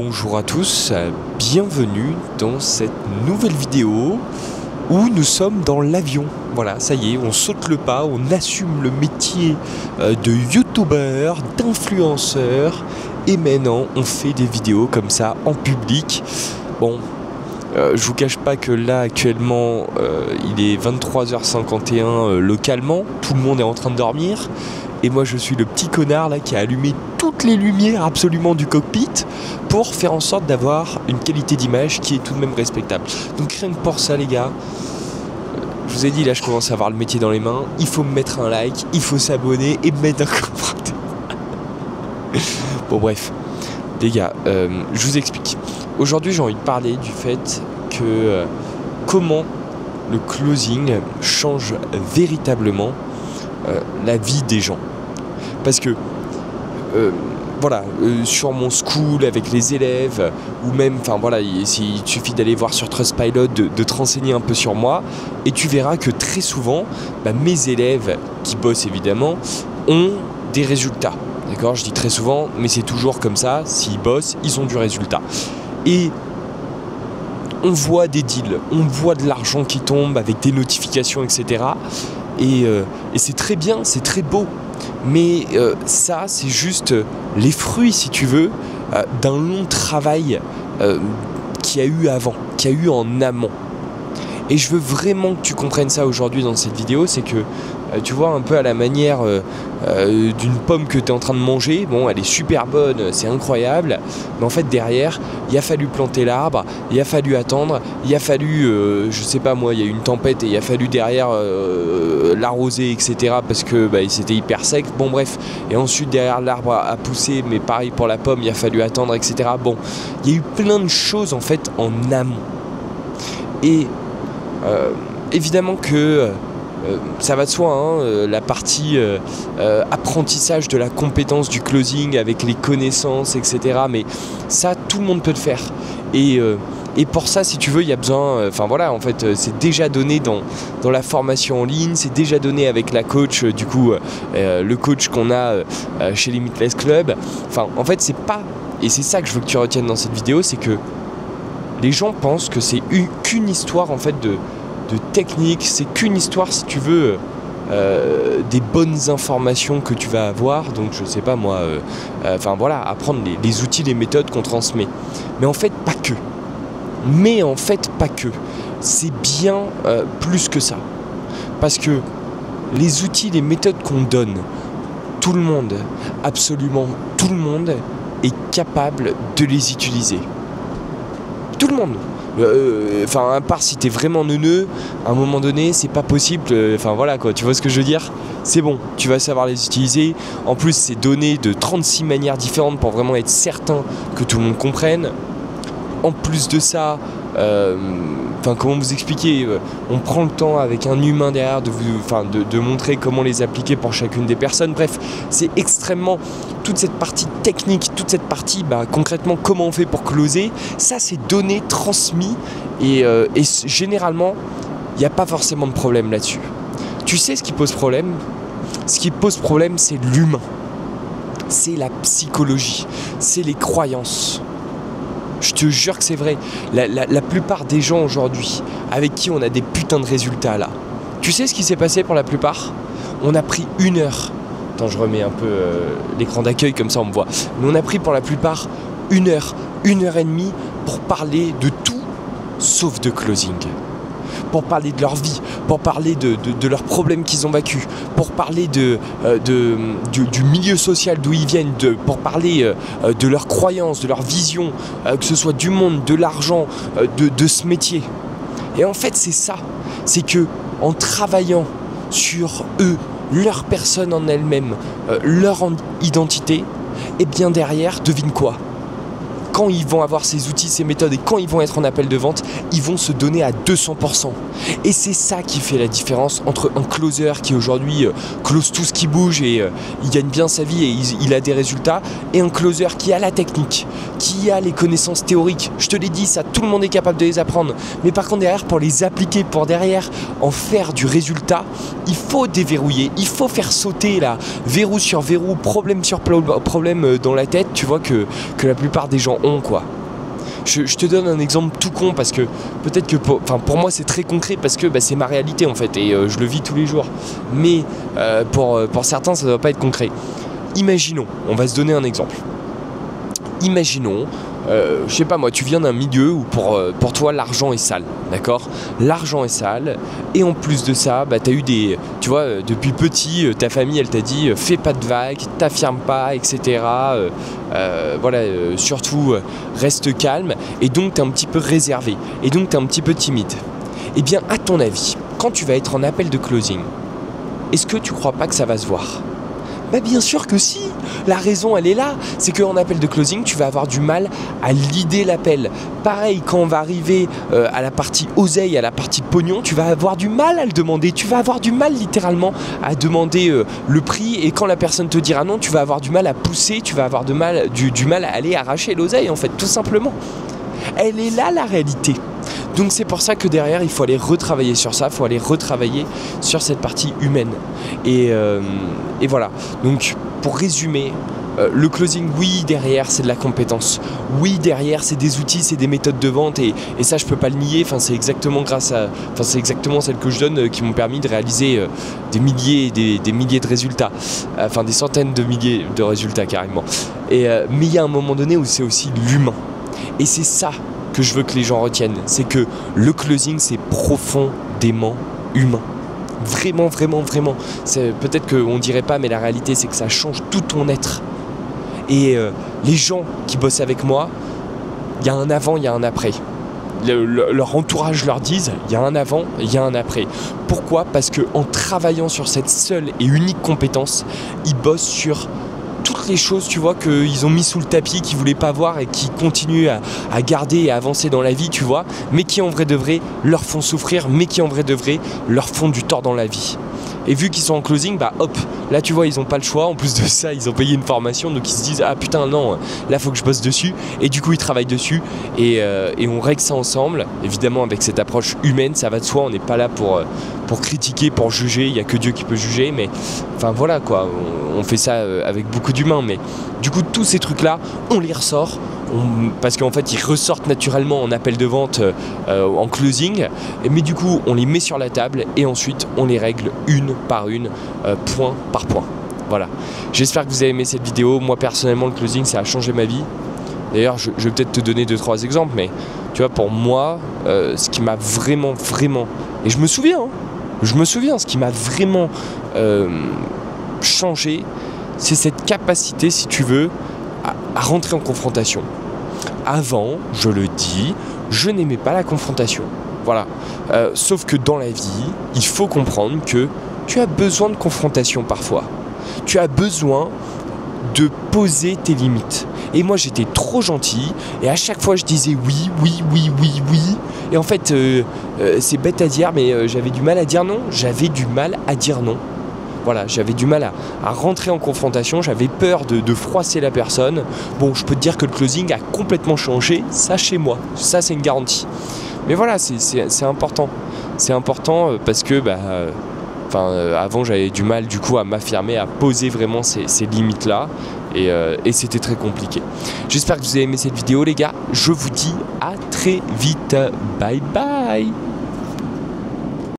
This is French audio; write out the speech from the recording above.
Bonjour à tous, bienvenue dans cette nouvelle vidéo où nous sommes dans l'avion. Voilà, ça y est, on saute le pas, on assume le métier de youtubeur, d'influenceur et maintenant on fait des vidéos comme ça en public. Bon, je vous cache pas que là actuellement il est 23h51 localement, tout le monde est en train de dormir. Et moi je suis le petit connard là qui a allumé toutes les lumières absolument du cockpit pour faire en sorte d'avoir une qualité d'image qui est tout de même respectable. Donc rien que pour ça les gars, je vous ai dit là je commence à avoir le métier dans les mains, il faut me mettre un like, il faut s'abonner et me mettre un commentaire. Bon bref, les gars, je vous explique. Aujourd'hui j'ai envie de parler du fait que comment le closing change véritablement la vie des gens. Parce que voilà, sur mon school avec les élèves ou même, enfin voilà, il suffit d'aller voir sur Trustpilot, de te renseigner un peu sur moi et tu verras que très souvent mes élèves qui bossent évidemment ont des résultats. D'accord, je dis très souvent, mais c'est toujours comme ça, s'ils bossent, ils ont du résultat. Et on voit des deals, on voit de l'argent qui tombe avec des notifications, etc. Et c'est très bien, c'est très beau. Mais ça, c'est juste les fruits, si tu veux, d'un long travail qu'il y a eu avant, qu'il y a eu en amont. Et je veux vraiment que tu comprennes ça aujourd'hui dans cette vidéo, c'est que tu vois un peu à la manière d'une pomme que tu es en train de manger, bon elle est super bonne, c'est incroyable, mais en fait derrière il a fallu planter l'arbre, il a fallu attendre, il a fallu, je sais pas moi, il y a eu une tempête et il a fallu derrière l'arroser etc parce que c'était hyper sec, bon bref, et ensuite derrière l'arbre a poussé, mais pareil pour la pomme, il a fallu attendre etc. Bon, il y a eu plein de choses en fait en amont. Et évidemment que ça va de soi, hein, la partie apprentissage de la compétence du closing avec les connaissances, etc. Mais ça, tout le monde peut le faire. Et pour ça, si tu veux, il y a besoin... Enfin voilà, en fait, c'est déjà donné dans la formation en ligne, c'est déjà donné avec la coach, du coup, le coach qu'on a chez Limitless Club. Enfin, en fait, c'est pas... Et c'est ça que je veux que tu retiennes dans cette vidéo, c'est que les gens pensent que c'est qu'une histoire en fait de technique, c'est qu'une histoire si tu veux des bonnes informations que tu vas avoir, donc je sais pas moi, enfin voilà, apprendre les outils, les méthodes qu'on transmet. Mais en fait pas que. C'est bien plus que ça. Parce que les outils, les méthodes qu'on donne, tout le monde, absolument tout le monde est capable de les utiliser. Tout le monde. Enfin, à part si t'es vraiment neuneux, à un moment donné, c'est pas possible. Enfin voilà quoi, tu vois ce que je veux dire? C'est bon, tu vas savoir les utiliser. En plus, c'est donné de 36 manières différentes pour vraiment être certain que tout le monde comprenne. En plus de ça, enfin comment vous expliquer, on prend le temps avec un humain derrière de montrer comment les appliquer pour chacune des personnes. Bref, c'est extrêmement toute cette partie technique, toute cette partie concrètement comment on fait pour closer, ça c'est donné, transmis et généralement il n'y a pas forcément de problème là-dessus. Tu sais ce qui pose problème? Ce qui pose problème, c'est l'humain, c'est la psychologie, c'est les croyances. Je te jure que c'est vrai. La plupart des gens aujourd'hui avec qui on a des putains de résultats là, tu sais ce qui s'est passé pour la plupart? On a pris 1 heure. Attends, je remets un peu l'écran d'accueil comme ça on me voit. Mais on a pris pour la plupart 1 heure, 1 heure et demie pour parler de tout sauf de closing. Pour parler de leur vie, pour parler de leurs problèmes qu'ils ont vécus, pour parler du milieu social d'où ils viennent, pour parler de leurs croyances, de leur vision, que ce soit du monde, de l'argent, de ce métier. Et en fait, c'est ça. C'est que en travaillant sur eux, leur personne en elle-même, leur identité, et bien derrière, devine quoi ? Quand ils vont avoir ces outils, ces méthodes et quand ils vont être en appel de vente, ils vont se donner à 200%. Et c'est ça qui fait la différence entre un closer qui aujourd'hui close tout ce qui bouge et il gagne bien sa vie et il a des résultats, et un closer qui a la technique, qui a les connaissances théoriques. Je te l'ai dit, ça, tout le monde est capable de les apprendre. Mais par contre derrière, pour les appliquer, pour derrière en faire du résultat, il faut déverrouiller, il faut faire sauter là, verrou sur verrou, problème sur problème dans la tête, tu vois, que la plupart des gens ont. ont, quoi. Je te donne un exemple tout con parce que peut-être que pour moi c'est très concret parce que c'est ma réalité en fait et je le vis tous les jours. Mais pour certains ça ne doit pas être concret. Imaginons, on va se donner un exemple. Imaginons, je sais pas moi, tu viens d'un milieu où pour toi l'argent est sale, d'accord? L'argent est sale et en plus de ça, t'as eu tu vois, depuis petit, ta famille elle t'a dit fais pas de vagues, t'affirme pas, etc. Voilà, surtout reste calme et donc t'es un petit peu réservé et donc t'es un petit peu timide. Eh bien, à ton avis, quand tu vas être en appel de closing, est-ce que tu crois pas que ça va se voir? Bien sûr que si, la raison elle est là, c'est qu'en appel de closing tu vas avoir du mal à leader l'appel. Pareil quand on va arriver à la partie oseille, à la partie pognon, tu vas avoir du mal à le demander, tu vas avoir du mal littéralement à demander le prix et quand la personne te dira non, tu vas avoir du mal à pousser, tu vas avoir du mal à aller arracher l'oseille en fait, tout simplement. Elle est là la réalité. Donc c'est pour ça que derrière il faut aller retravailler sur ça, il faut aller retravailler sur cette partie humaine. Et voilà, donc pour résumer, le closing, oui derrière c'est de la compétence, oui derrière c'est des outils, c'est des méthodes de vente et ça je peux pas le nier, c'est exactement c'est exactement celles que je donne qui m'ont permis de réaliser des milliers de résultats, des centaines de milliers de résultats carrément. Mais il y a un moment donné où c'est aussi l'humain et c'est ça que je veux que les gens retiennent, c'est que le closing c'est profondément humain. Vraiment, vraiment, vraiment. Peut-être qu'on ne dirait pas, mais la réalité c'est que ça change tout ton être. Et les gens qui bossent avec moi, il y a un avant, il y a un après. Leur entourage leur disent, il y a un avant, il y a un après. Pourquoi? Parce qu'en travaillant sur cette seule et unique compétence, ils bossent sur toutes les choses, tu vois, qu'ils ont mis sous le tapis, qu'ils voulaient pas voir et qui continuent à garder et à avancer dans la vie, tu vois, mais qui en vrai de vrai leur font souffrir, mais qui en vrai de vrai leur font du tort dans la vie. Et vu qu'ils sont en closing, hop, là tu vois, ils ont pas le choix. En plus de ça, ils ont payé une formation, donc ils se disent ah putain non, là faut que je bosse dessus. Et du coup, ils travaillent dessus et on règle ça ensemble. Évidemment, avec cette approche humaine, ça va de soi. On n'est pas là pour critiquer, pour juger. Il y a que Dieu qui peut juger, mais voilà quoi. On fait ça avec beaucoup d'humains, mais du coup, tous ces trucs-là, on les ressort. Parce qu'en fait ils ressortent naturellement en appel de vente en closing, mais du coup on les met sur la table et ensuite on les règle une par une, point par point. Voilà, j'espère que vous avez aimé cette vidéo. Moi personnellement le closing ça a changé ma vie. D'ailleurs je vais peut-être te donner 2-3 exemples, mais tu vois pour moi ce qui m'a vraiment et je me souviens ce qui m'a vraiment changé, c'est cette capacité, si tu veux, à rentrer en confrontation. Avant, je le dis, je n'aimais pas la confrontation. Voilà. Sauf que dans la vie, il faut comprendre que tu as besoin de confrontation parfois. Tu as besoin de poser tes limites. Et moi, j'étais trop gentil et à chaque fois, je disais oui. Et en fait, c'est bête à dire, mais j'avais du mal à dire non. Voilà, j'avais du mal à rentrer en confrontation, j'avais peur de froisser la personne. Bon, je peux te dire que le closing a complètement changé, ça chez moi, ça c'est une garantie. Mais voilà, c'est important. C'est important parce que avant j'avais du mal du coup à m'affirmer, à poser vraiment ces limites-là. Et c'était très compliqué. J'espère que vous avez aimé cette vidéo les gars. Je vous dis à très vite. Bye bye.